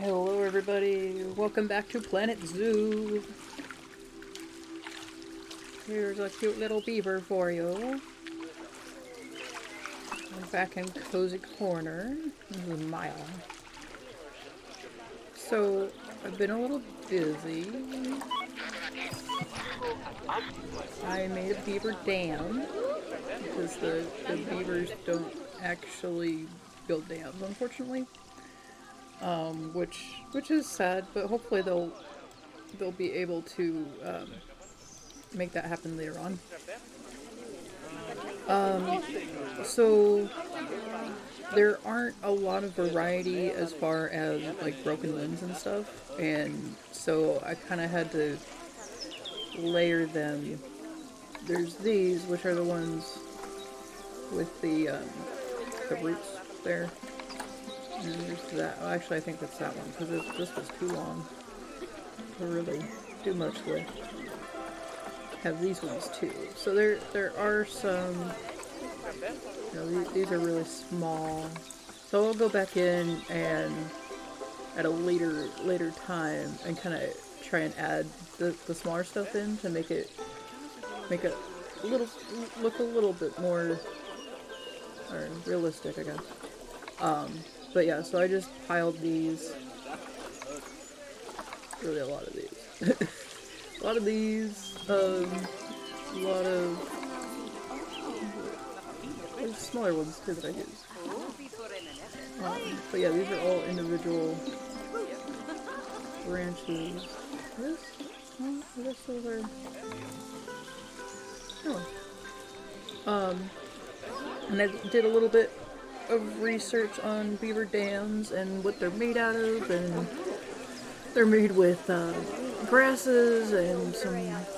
Hello everybody, welcome back to Planet Zoo. Here's a cute little beaver for you. I'm back in Cozy Corner. This is Mile. So, I've been a little busy. I made a beaver dam because the beavers don't actually build dams, unfortunately. Which is sad, but hopefully they'll be able to make that happen later on. So there aren't a lot of variety as far as like broken limbs and stuff, and so I kind of had to layer them. There's these, which are the ones with the roots there. And there's that. Oh, actually, I think that's that one because this was too long to really do much with. Have these ones too. So there are some. These are really small. So I'll go back in and at a later time and kind of try and add the smaller stuff in to make it look a little bit more realistic, I guess. But yeah, so I just piled these. Really a lot of these. A lot of these. A lot of there's smaller ones too that I use. But yeah, these are all individual branches. This? Oh, I guess those are. Oh. And I did a little bit of research on beaver dams and what they're made out of, and they're made with grasses and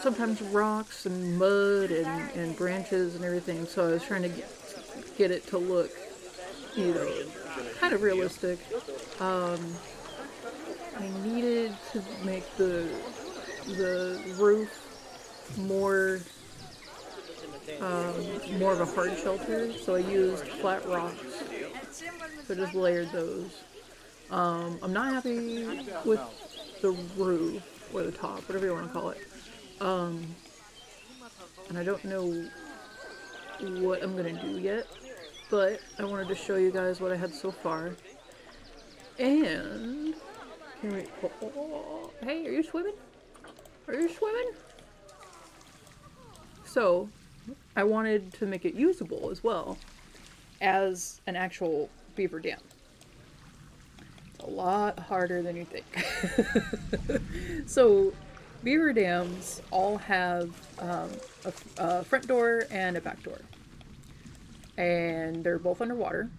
sometimes rocks and mud and branches and everything. So I was trying to get it to look, kind of realistic. I needed to make the roof more of a hard shelter, so I used flat rocks. So I just layered those. I'm not happy with the roof, or the top, whatever you want to call it. And I don't know what I'm going to do yet, but I wanted to show you guys what I had so far. And, hey, are you swimming? Are you swimming? So, I wanted to make it usable as well as an actual beaver dam. It's a lot harder than you think. So, beaver dams all have a front door and a back door. And they're both underwater.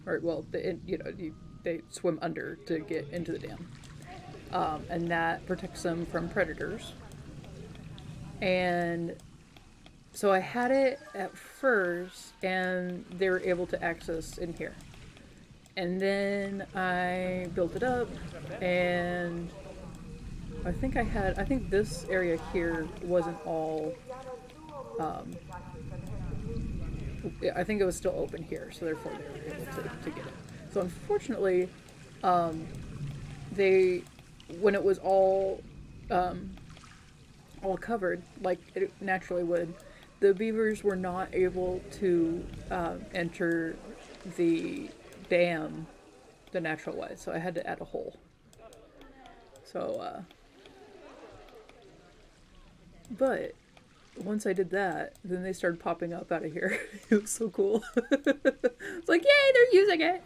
Or, well, they swim under to get into the dam. And that protects them from predators. And so I had it at first, and they were able to access in here. And then I built it up, and I think this area here wasn't all, I think it was still open here, so therefore they were able to get it. So unfortunately, when it was all covered, like it naturally would, the beavers were not able to enter the dam the natural way, so I had to add a hole. So, but once I did that, then they started popping up out of here. It was so cool. It's like, yay, they're using it!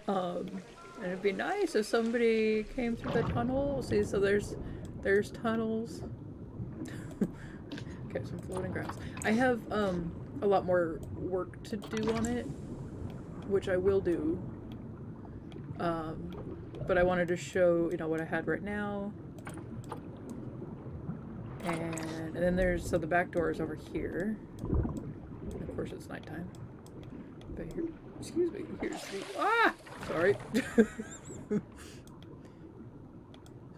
Ah! And it'd be nice if somebody came through the tunnel. See, so there's tunnels. Okay, some floating grass. I have a lot more work to do on it, which I will do. But I wanted to show, what I had right now. And then the back door is over here. And of course it's nighttime. But here, excuse me, here's the, sorry.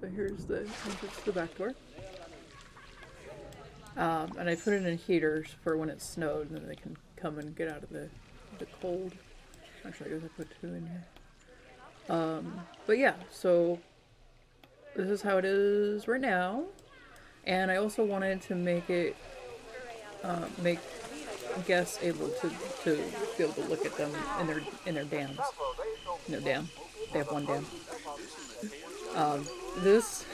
So here's the back door. And I put it in heaters for when it snowed, and then they can come and get out of the cold. Actually, I guess I put 2 in here. But yeah, so this is how it is right now. And I also wanted to make it, make guests able to be able to look at them in their dams. In their dam. They have one dam. This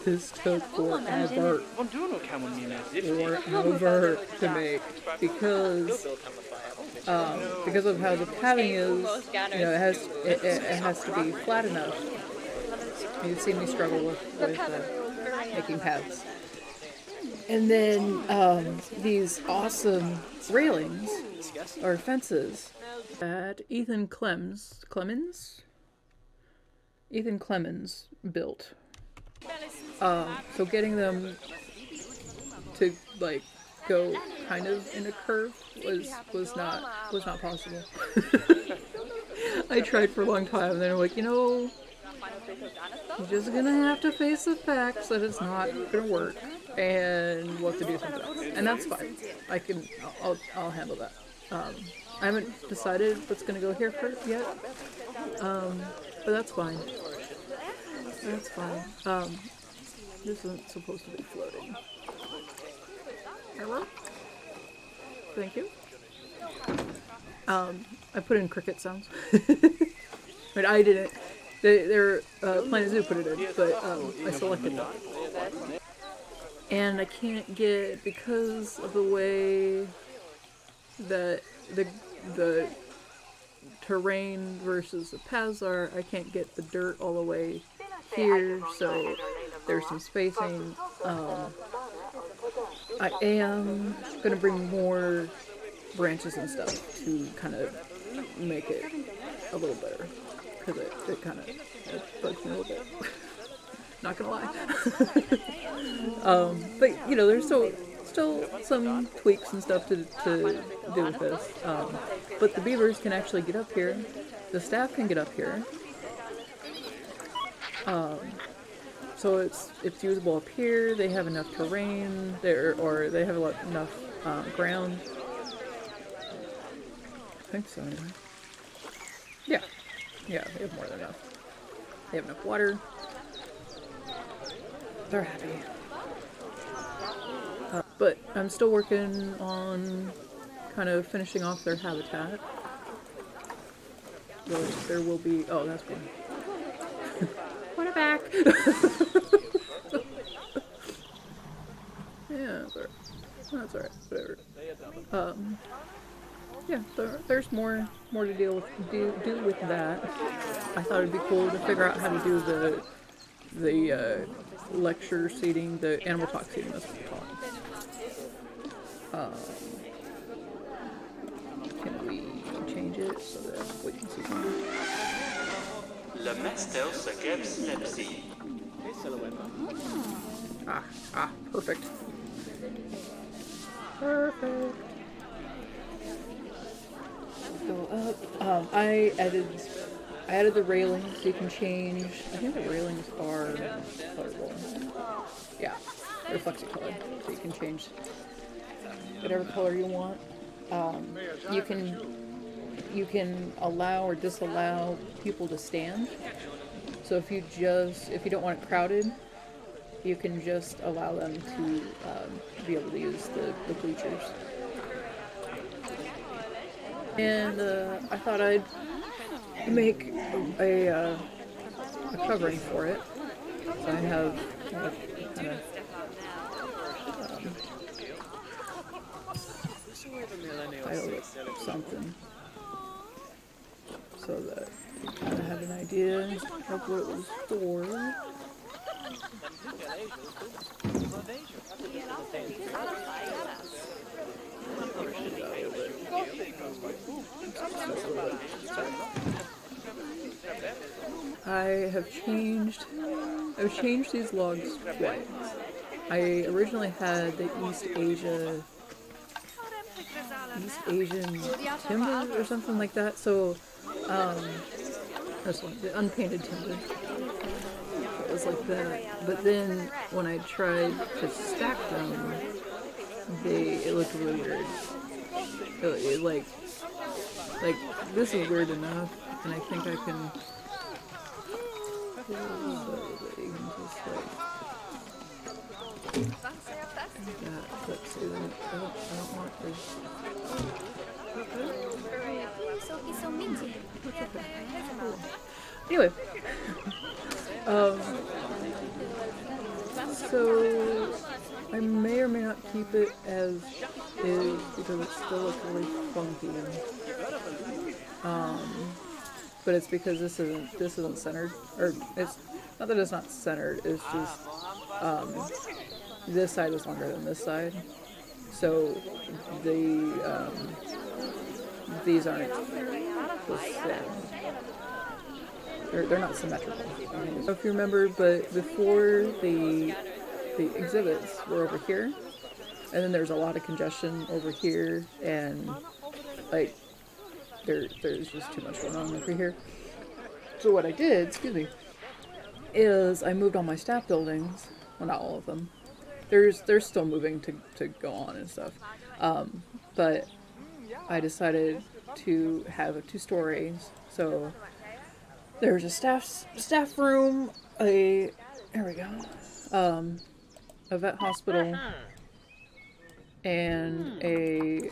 this took forever to make because of how the padding is. It has to be flat enough. You've seen me struggle with making paths. And then these awesome railings or fences that Ethan Clemens built. So getting them to like go kind of in a curve was not possible. I tried for a long time, and then I'm like, you're just gonna have to face the facts that it's not gonna work, and we'll have to do something else, and that's fine. I'll handle that. I haven't decided what's gonna go here yet, but that's fine. That's fine. This isn't supposed to be floating. Hello? Thank you. I put in cricket sounds. But I didn't. Planet Zoo put it in, but I selected that. And I can't get, because of the way that the terrain versus the paths are, I can't get the dirt all the way here, so there's some spacing. I am going to bring more branches and stuff to kind of make it a little better, because it kind of bugs me a little bit. Not gonna lie. But there's still some tweaks and stuff to do with this. But the beavers can actually get up here. The staff can get up here. So it's usable up here. They have enough terrain there, or they have enough ground. I think so, anyway. Yeah, they have more than enough. They have enough water. They're happy. But I'm still working on kind of finishing off their habitat. There will be... Oh, that's one. Put it back! Yeah, that's alright. Whatever. Yeah, there's more to do with that. I thought it'd be cool to figure out how to do the lecture seating, the animal talk seating. That's what I'm talking. Can we change it so that we can see something? Le master s'occupe l'abside. Perfect. Perfect. Go up. I added the railings. You can change. I think the railings are colorable. Yeah, they're flexi-colored, so you can change whatever color you want. You can allow or disallow people to stand. So if you don't want it crowded, you can just allow them to be able to use the bleachers. And I thought I'd make a covering for it. So I have kind of title it something, so that you kind of have an idea of what it was for. I've changed these logs twice. I originally had the East Asian timber or something like that. So this one, the unpainted timber. It was like that. But then when I tried to stack them, it looked really weird. It like this is weird enough, and I think I can So that you can just like that. Let's see. I don't want this. Anyway, so I may or may not keep it as is because it still looks really funky. But it's because this isn't centered, or it's not that it's not centered. It's just this side is longer than this side, so these aren't the same. They're not symmetrical. I don't know if you remember, but before the exhibits were over here, and then there's a lot of congestion over here, and like there's just too much going on over here. So what I did, excuse me, is I moved all my staff buildings. Well, not all of them. They're still moving to go on and stuff. But I decided to have 2 stories. So there's a staff room, there we go, a vet hospital, and a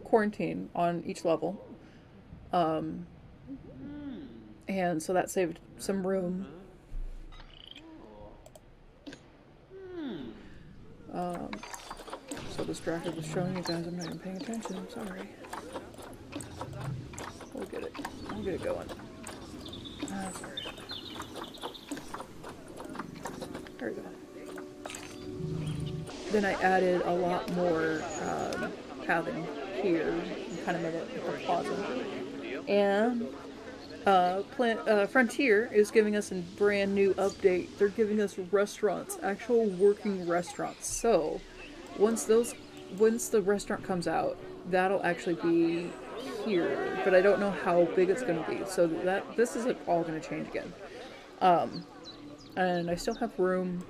quarantine on each level. And so that saved some room. So distracted with showing you guys, I'm not even paying attention, I'm sorry. We'll get it going. That's alright. There we go. Then I added a lot more pathing here, and kind of made it a plaza. And Frontier is giving us a brand new update. They're giving us restaurants, actual working restaurants. So once the restaurant comes out, that'll actually be here. But I don't know how big it's going to be. So this is all going to change again. And I still have room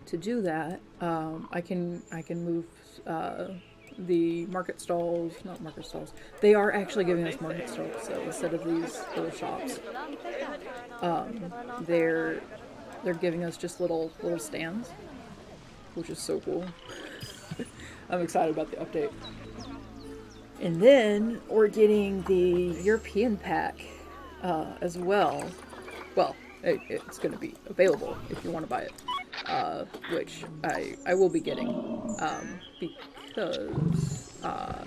to do that. I can move the market stalls, not market stalls. They are actually giving us market stalls, so instead of these little shops, they're giving us just little stands, which is so cool. I'm excited about the update. And then we're getting the European pack as well. Well, it's going to be available if you want to buy it, which I will be getting because I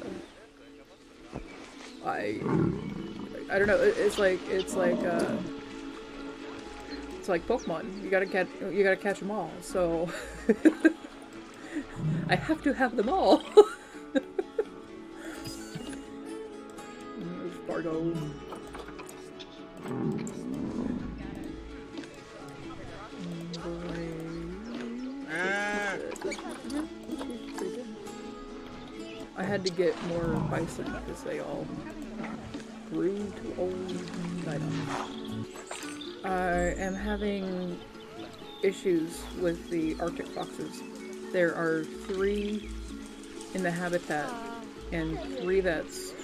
don't know. It's like Pokemon. You gotta catch them all. So I have to have them all. There's Fargo. I had to get more bison because they all grew too old. I don't know. I am having issues with the Arctic foxes. There are 3 in the habitat and 3 vets.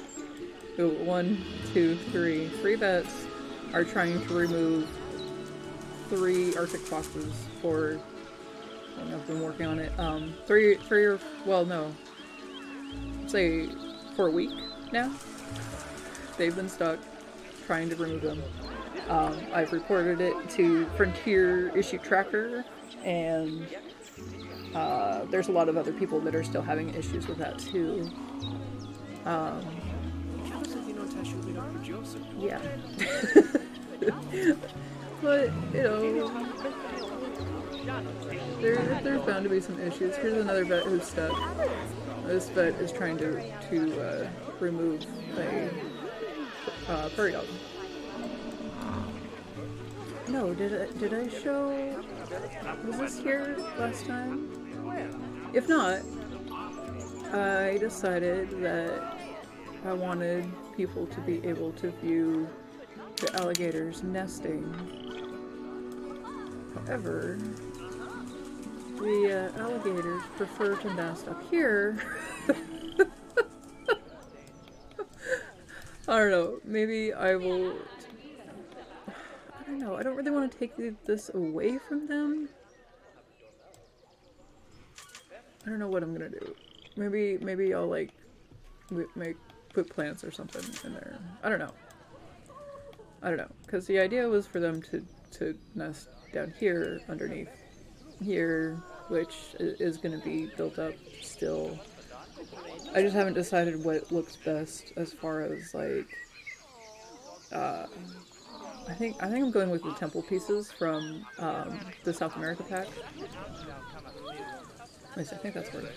So 1, 2, 3. 3 vets are trying to remove 3 Arctic foxes for, I don't know, I've been working on it. 3 or, well, no. Say for a week now. They've been stuck trying to remove them. I've reported it to Frontier Issue Tracker, and there's a lot of other people that are still having issues with that too. Yeah. But, you know, there's bound to be some issues. Here's another vet who's stuck. This vet is trying to remove a prairie dog. No, did I show? Was this here last time? If not, I decided that I wanted people to be able to view the alligators nesting. However, the alligators prefer to nest up here. I don't know, maybe I will... don't know. I don't really want to take this away from them. I don't know what I'm gonna do. Maybe I'll like put plants or something in there. I don't know. Because the idea was for them to nest down here underneath here, which is going to be built up still. I just haven't decided what looks best as far as like. I think I'm going with the temple pieces from the South America pack. At least I think that's where it's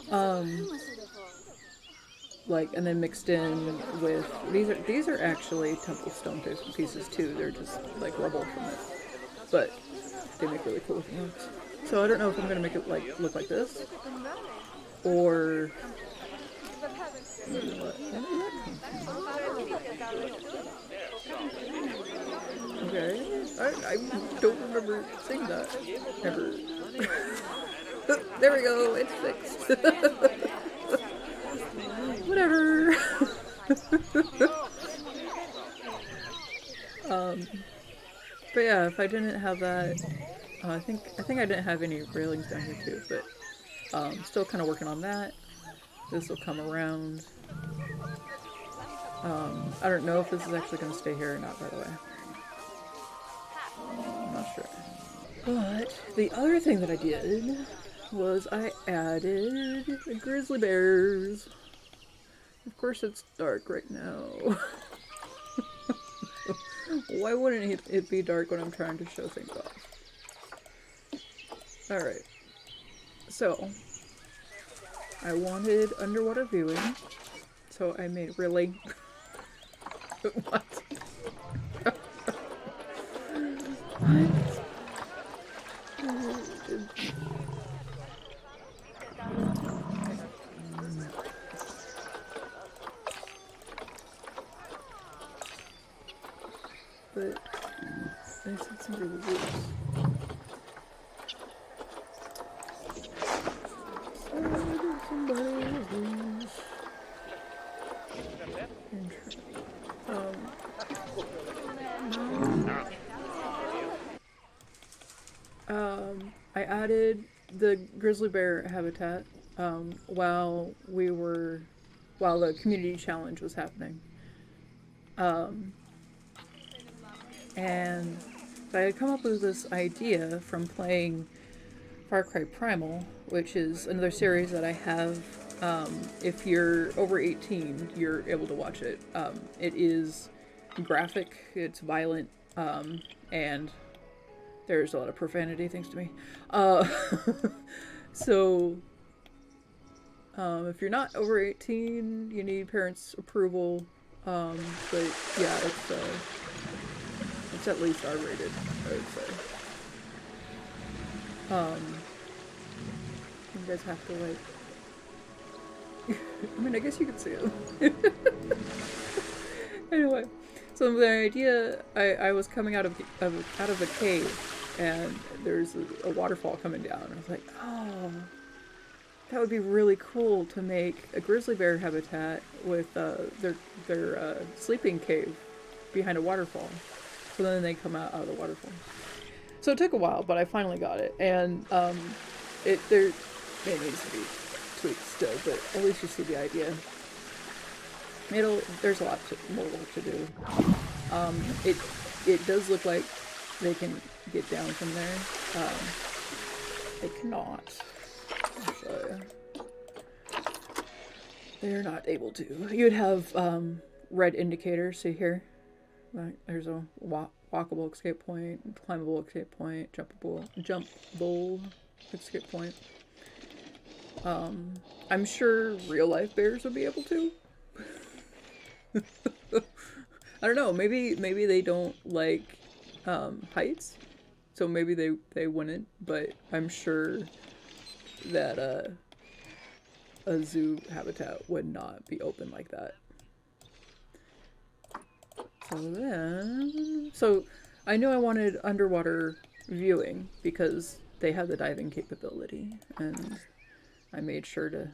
from. Like, and then mixed in with these are actually temple stone pieces too. They're just like rubble from it, but they make really cool looking ones. So I don't know if I'm gonna make it like look like this or. Okay, I don't remember seeing that ever. There we go, it's fixed. Whatever. But yeah, if I didn't have that, I think I didn't have any railings down here too. But still kind of working on that. This will come around. I don't know if this is actually going to stay here or not, by the way. I'm not sure. But the other thing that I did was I added the Grizzly Bears. Of course it's dark right now. Why wouldn't it be dark when I'm trying to show things off? Alright. So, I wanted underwater viewing. So I made really... What? But I said some really good. I added the grizzly bear habitat while the community challenge was happening. And I had come up with this idea from playing Cry Primal, which is another series that I have. If you're over 18, you're able to watch it. It is graphic, it's violent, and there's a lot of profanity, thanks to me. So, if you're not over 18, you need parents' approval. But yeah, it's at least R-rated, I would say. You guys have to like. I mean, I guess you could see it. Anyway, so the idea, I was coming out of a cave, and there's a waterfall coming down. And I was like, oh, that would be really cool to make a grizzly bear habitat with their sleeping cave behind a waterfall. So then they come out of the waterfall. So it took a while, but I finally got it, and it needs to be tweaked still, but at least you see the idea. There's a lot more work to do. It does look like they can get down from there. They cannot. So they're not able to. You'd have red indicators. See here, there's a walkable escape point, climbable escape point, jumpable escape point. I'm sure real life bears would be able to. I don't know, maybe they don't like heights, so maybe they wouldn't, but I'm sure that a zoo habitat would not be open like that. So I knew I wanted underwater viewing because they have the diving capability, and I made sure that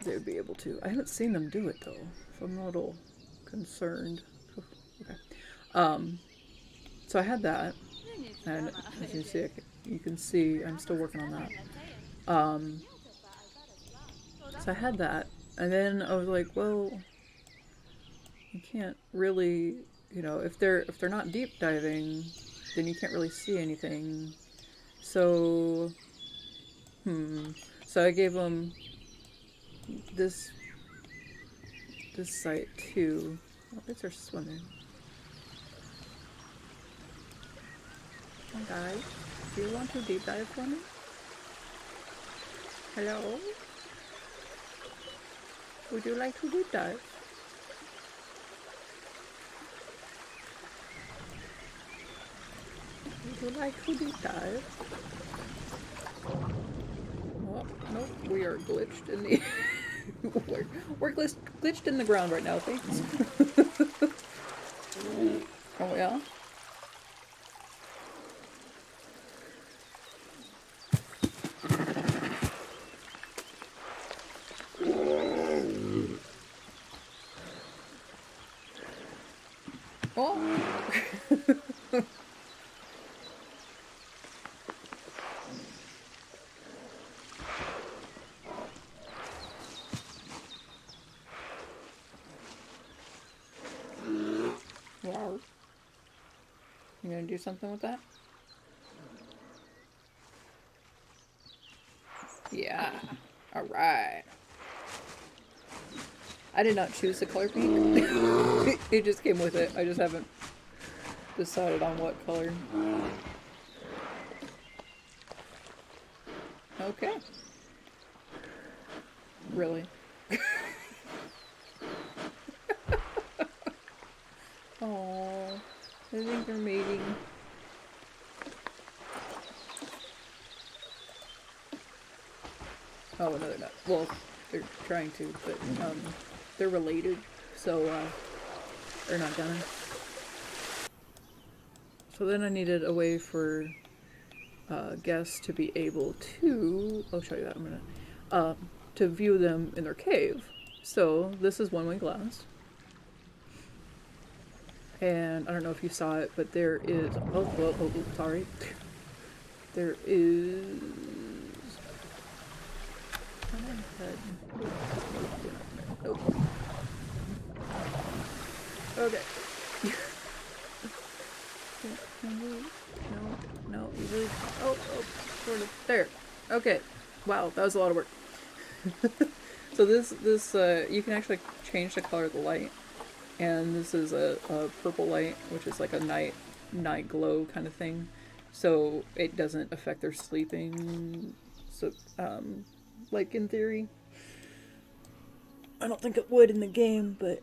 they would be able to. I haven't seen them do it though, so I'm a little concerned. Okay. So I had that, and as you can see I'm still working on that. So I had that, and then I was like, well, you can't really, if they're not deep diving, then you can't really see anything. So, so I gave them this site too. Oh, these are swimming. Guys, do you want to deep dive for me? Hello? Would you like to deep dive? Would you like to deep dive? Oh, nope, we are glitched in the... we're glitched in the ground right now, thanks. Oh, yeah? Oh! Wow. You gonna do something with that? Yeah. Alright. I did not choose the color pink. It just came with it. I just haven't decided on what color. Okay. Really? Oh, I think they're mating. Oh, no, they're not. Well, they're trying to, but they're related, so they're not gonna. So then I needed a way for guests to be able to. I'll show you that in a minute. To view them in their cave. So this is one-way glass. And I don't know if you saw it, but there is... Oh, sorry. There is... Nope. Okay. No, you really... Oh, sort of. There. Okay. Wow, that was a lot of work. So this you can actually change the color of the light. And this is a purple light, which is like a night glow kind of thing. So it doesn't affect their sleeping. So, like in theory. I don't think it would in the game, but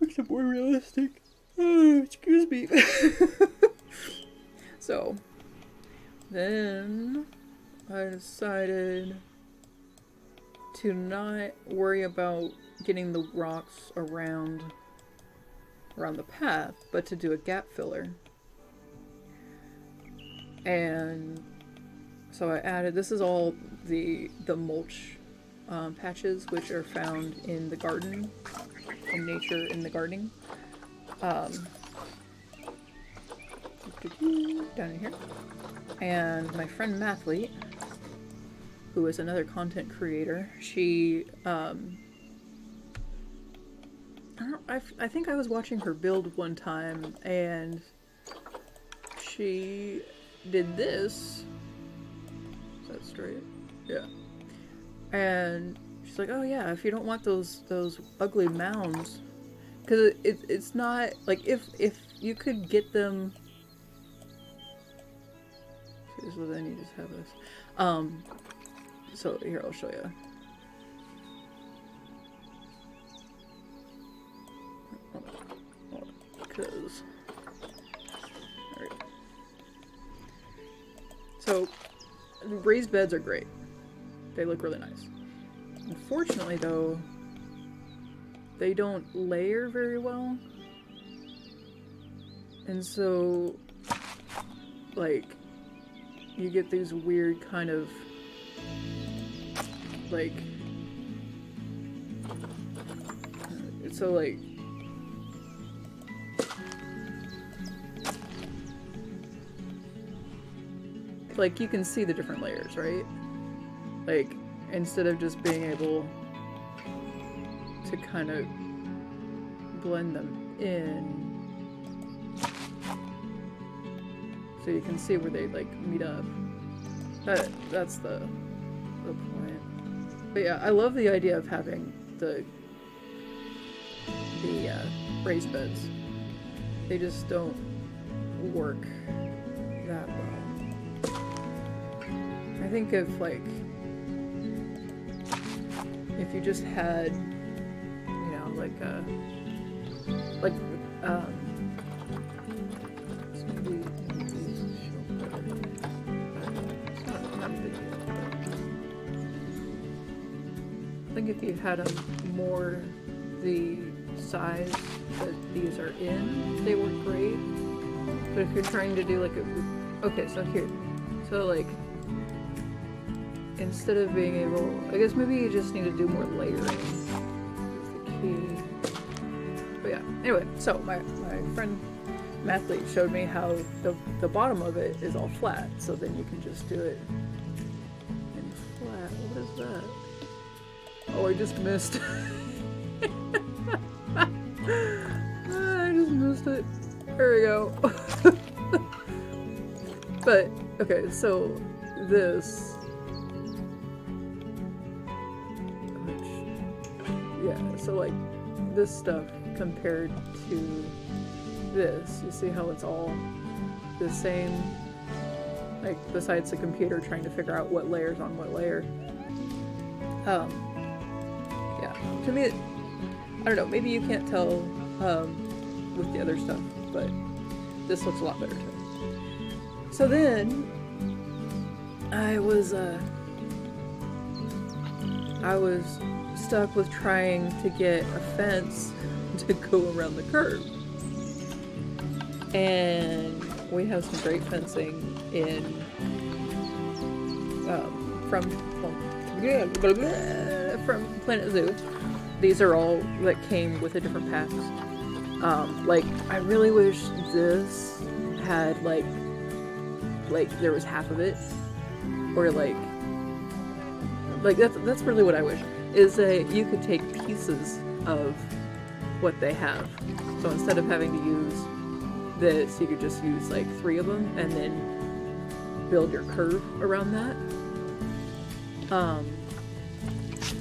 it's more realistic. Oh, excuse me. So, then I decided to not worry about getting the rocks around the path, but to do a gap filler. And so I added, this is all the mulch patches, which are found in the garden, in nature, in the gardening. Down in here. And my friend Mathlete, who is another content creator, she, I think I was watching her build one time, and she did this. Is that straight? Yeah. And she's like, oh yeah, if you don't want those ugly mounds, because it's not, like, if you could get them... Okay, so then you just have this. So here, I'll show you. Because... Alright. So, raised beds are great. They look really nice. Unfortunately, though, they don't layer very well. And so, like, you get these weird kind of, like, so, like, like, you can see the different layers, right? Like, instead of just being able to kind of blend them in, so you can see where they, like, meet up. That's the point. But yeah, I love the idea of having the raised beds. They just don't work that well. I think if you just had, you know, I think if you had them more the size that these are in, they work great. But if you're trying to do like okay, so here, so like, instead of being able, I guess maybe you just need to do more layering is the key. But yeah, anyway, so my friend Mathlete showed me how the bottom of it is all flat, so then you can just do it in flat. What is that? Oh, I just missed. I just missed it. There we go. But, okay, so this, yeah, so like this stuff compared to this, you see how it's all the same, like besides the computer trying to figure out what layer's on what layer. Yeah, to me, I don't know, maybe you can't tell with the other stuff, but this looks a lot better too. So then I was stuck with trying to get a fence to go around the curve. And we have some great fencing in from Planet Zoo. These are all that came with a different packs. Like, I really wish this had like there was half of it, or like that's really what I wish, is that you could take pieces of what they have. So instead of having to use this, you could just use like 3 of them and then build your curve around that.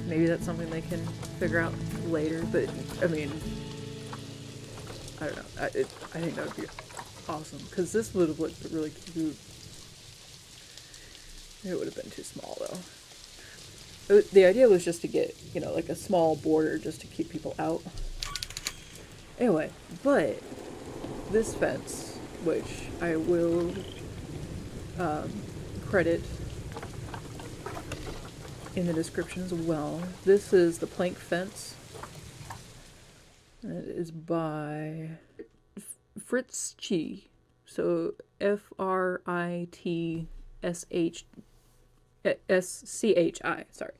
Maybe that's something they can figure out later, but I mean, I don't know. I think that would be awesome, because this would have looked really cute. It would have been too small though. The idea was just to get, you know, like a small border just to keep people out. Anyway, but this fence, which I will credit in the description as well. This is the plank fence. And it is by Fritz Chi. So FRITSCHI. Sorry.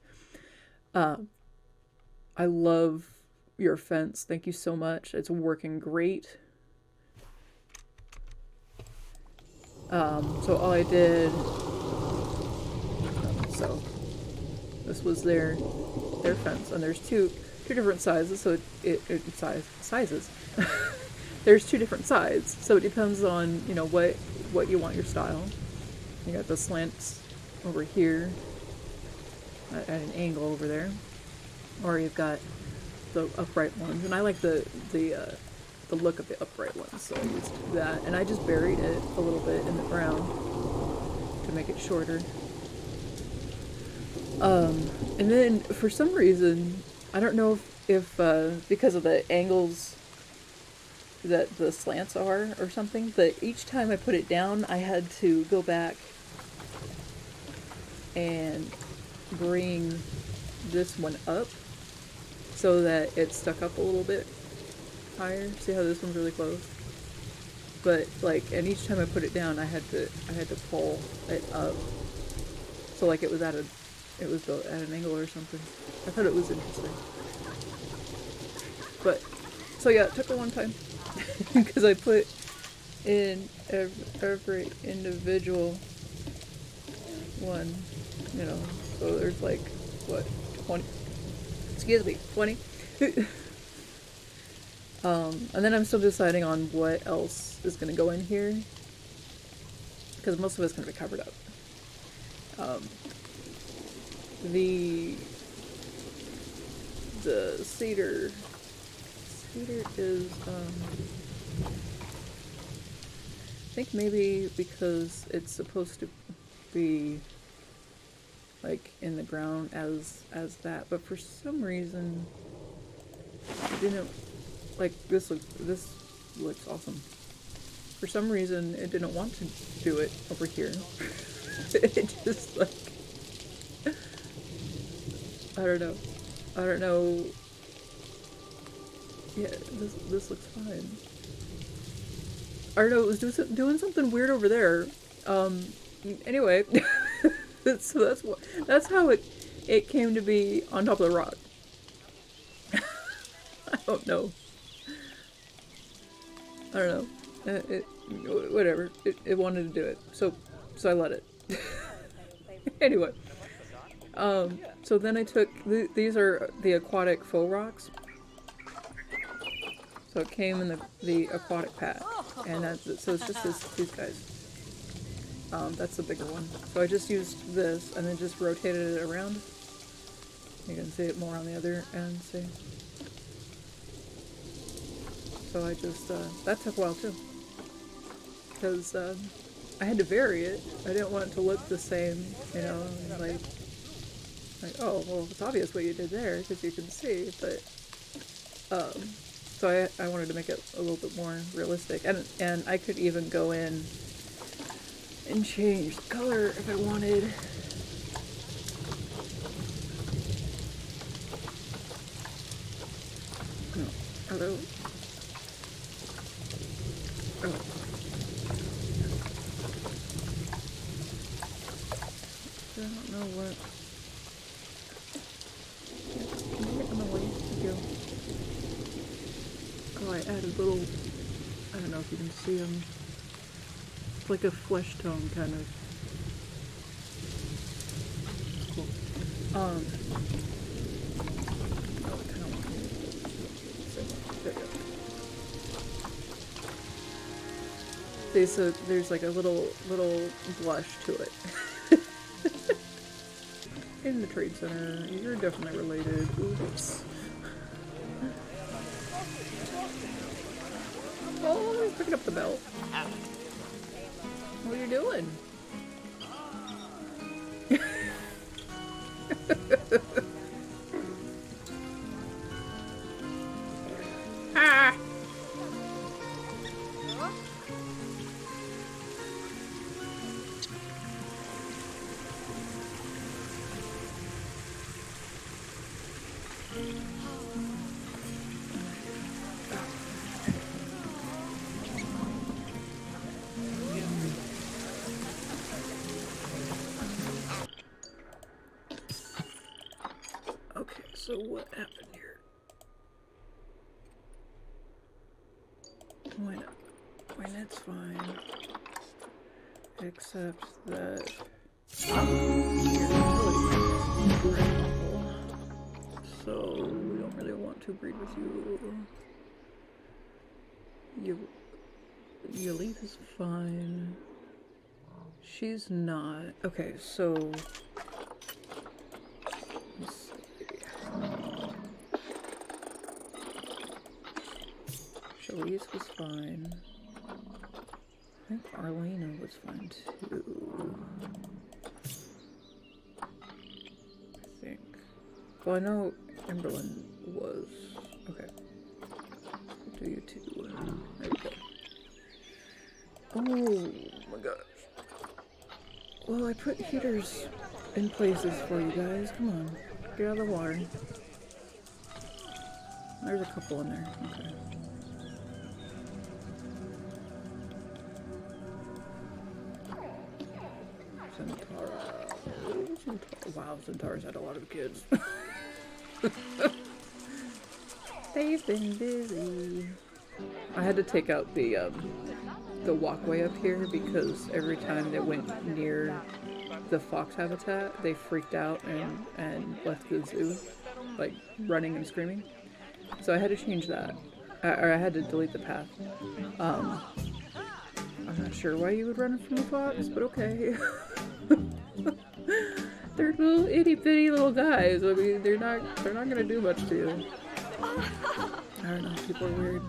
I love your fence. Thank you so much. It's working great. So all I did. So this was their fence, and there's two different sizes. So sizes. There's 2 different sides. So it depends on, you know, what you want your style. You got the slants over here at an angle over there, or you've got the upright ones, and I like the look of the upright ones, so I used that, and I just buried it a little bit in the ground to make it shorter. And then for some reason, I don't know if because of the angles that the slants are or something, but each time I put it down, I had to go back and bring this one up so that it stuck up a little bit higher. See how this one's really close? But like, and each time I put it down, I had to pull it up, so like it was built at an angle or something. I thought it was interesting. But so yeah, it took a long time because I put in every individual one, you know, so there's like, what, 20, excuse me, 20. And then I'm still deciding on what else is going to go in here, because most of it's going to be covered up. The cedar is, I think maybe because it's supposed to be like in the ground as that, but for some reason it didn't, like, this looks awesome. For some reason it didn't want to do it over here. It just, like, I don't know. Yeah, this looks fine. I don't know, it was doing something weird over there. Anyway, so that's how it came to be on top of the rock. I don't know. Whatever. It wanted to do it, so I let it. Anyway, so then I took these are the aquatic faux rocks. So it came in the aquatic pack, and so it's just these guys. That's the bigger one. So I just used this and then just rotated it around. You can see it more on the other end. See. So I just that took a while too, because I had to vary it. I didn't want it to look the same, you know, like oh well, it's obvious what you did there because you can see, but so I wanted to make it a little bit more realistic, and I could even go in and change the color if I wanted. Oh, hello. Oh. I don't know what. Can you get in the way? Thank you. Oh, I added little. I don't know if you can see them. It's like a flesh tone kind of. Cool. Oh, I kind of want to. There we go. See, so there's like a little blush to it. In the trade center, you're definitely related. Oops. Oh, he's picking up the belt. What are you doing? Ah! Okay, so what happened here? Why not? Why that's fine. Except that so we don't really want to breed with you. Your leaf is fine. She's not. Okay, so let's see. Charlize was fine. I think Arlena was fine too. I think. Well, I know Emberlyn was. Okay. Do you two? There we go. Oh my gosh. Well, I put heaters in places for you guys. Come on. Get out of the water. There's a couple in there. Okay. Centaur. Wow, Centaurs had a lot of kids. They've been busy. I had to take out the walkway up here because every time they went near the fox habitat, they freaked out and left the zoo, like running and screaming. So I had to change that, or I had to delete the path. I'm not sure why you would run from a fox, but okay. They're little itty bitty little guys. I mean, they're not gonna do much to you. I don't know. People are weird.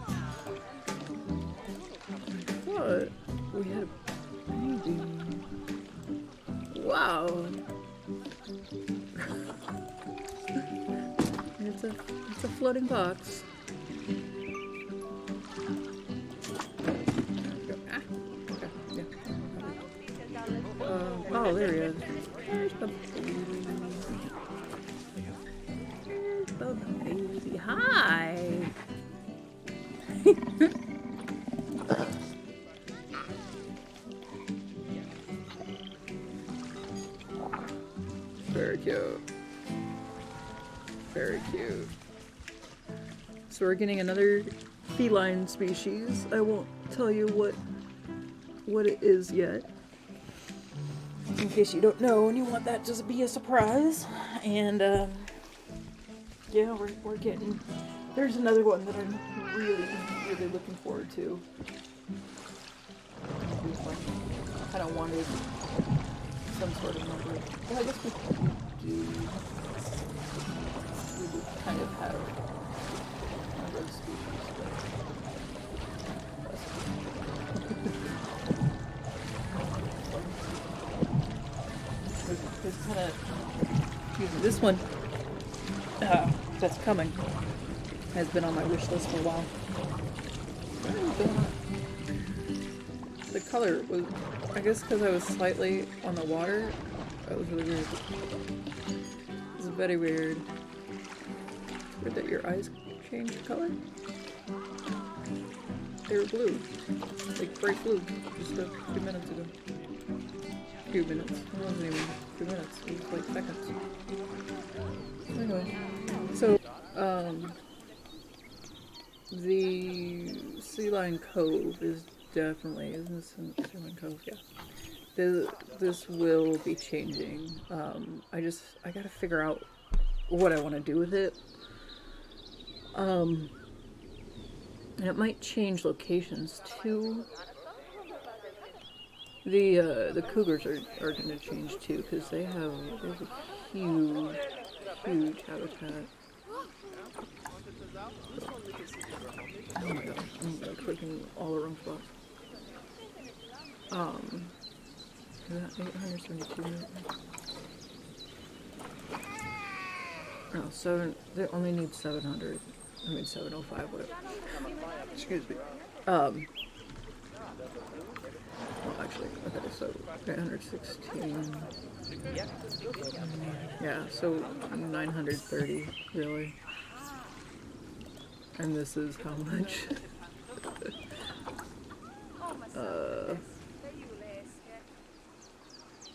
What? We had a baby. Wow. It's a floating box. Ah, okay, yeah. Oh, there he is. There's the baby. There's the baby. Hi. Very cute. Very cute. So we're getting another feline species. I won't tell you what it is yet, in case you don't know and you want that to be a surprise. And yeah, we're getting. There's another one that I'm really looking forward to. I kind of wanted some sort of number. Well, I guess we do. We do kind of have one of those species, but there's kind of. Excuse me. This one that's coming has been on my wish list for a while. The color was, I guess because I was slightly on the water, that was really weird. It was very weird. Weird that your eyes changed color. They were blue. Like bright blue, just a few minutes ago. A few minutes. It wasn't even a few minutes, it was like seconds. Anyway, so, the Sea Lion Cove is definitely, isn't this in Sea Lion Cove? Yeah. This will be changing. I gotta figure out what I want to do with it. And it might change locations too. The cougars are gonna change too, because they have a huge habitat. Oh my god, I'm like clicking all the wrong spots. Is that 872 minutes? No, they only need 700. I mean 705, whatever. Excuse me. Well, actually, okay, so 816. Yeah, so 930, really. And this is how much?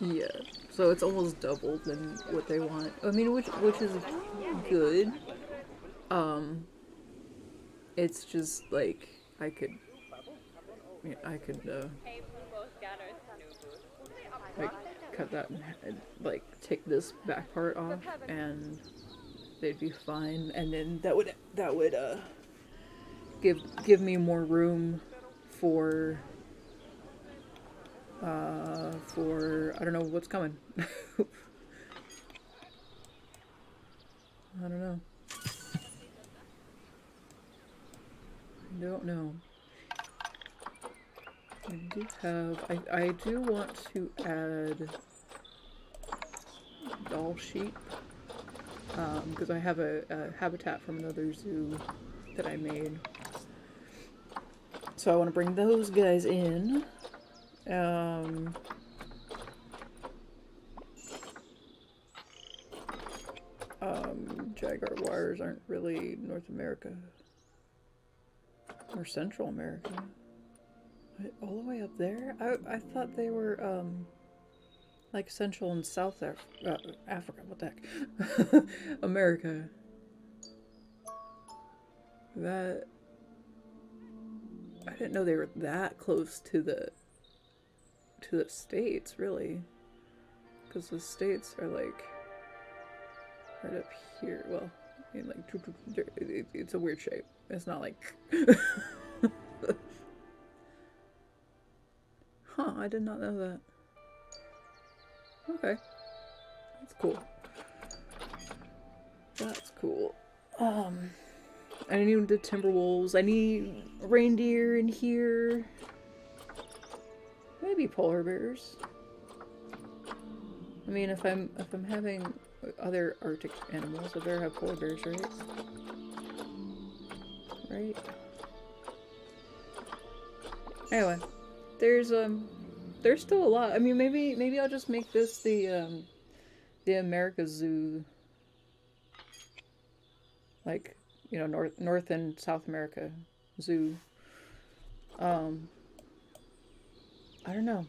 Yeah, so it's almost double than what they want. I mean, which is good. It's just like I could like cut that and like take this back part off, and they'd be fine. And then that would give me more room for I don't know what's coming. I don't know. I don't know. I do want to add doll sheep, because I have a habitat from another zoo that I made. So I want to bring those guys in. Jaguars aren't really North America or Central America. All the way up there? I thought they were like Central and South Africa. What the heck? America. That I didn't know they were that close to the States, really. because the states are like right up here. Well, I mean, like it's a weird shape. It's not like. Huh? I did not know that. Okay, that's cool. That's cool. I need the Timberwolves. I need reindeer in here. Maybe polar bears. I mean, if I'm having other Arctic animals, I better have polar bears, right? Right. Anyway, there's still a lot. I mean, maybe I'll just make this the America Zoo. Like, you know, North and South America Zoo. I don't know.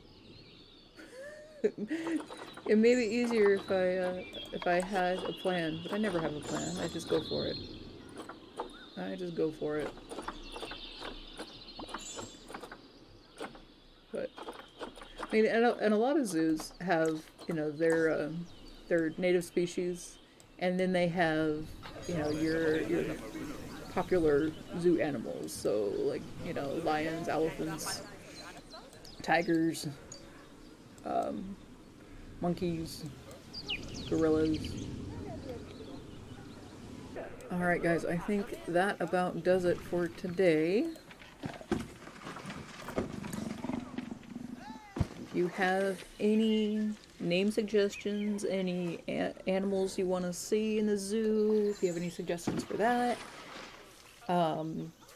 It may be easier if I had a plan, but I never have a plan. I just go for it. I just go for it. But I mean, and a lot of zoos have, you know, their native species, and then they have, you know, your popular zoo animals. So like, you know, lions, elephants, tigers, monkeys, gorillas. Alright guys, I think that about does it for today. If you have any name suggestions, any animals you want to see in the zoo, if you have any suggestions for that,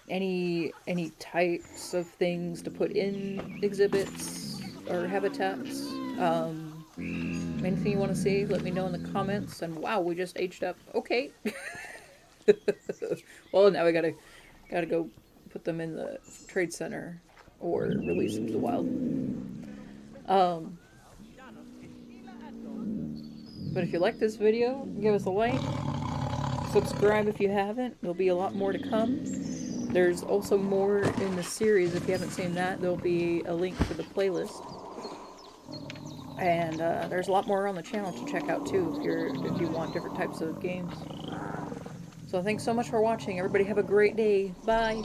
any types of things to put in exhibits or habitats, anything you want to see, let me know in the comments. And wow, we just aged up. Okay. Well, now we gotta go put them in the trade center or release them to the wild. But if you like this video, give us a like, subscribe if you haven't. There'll be a lot more to come. There's also more in the series. If you haven't seen that, there'll be a link to the playlist. And there's a lot more on the channel to check out too if you want different types of games. So thanks so much for watching. Everybody have a great day. Bye.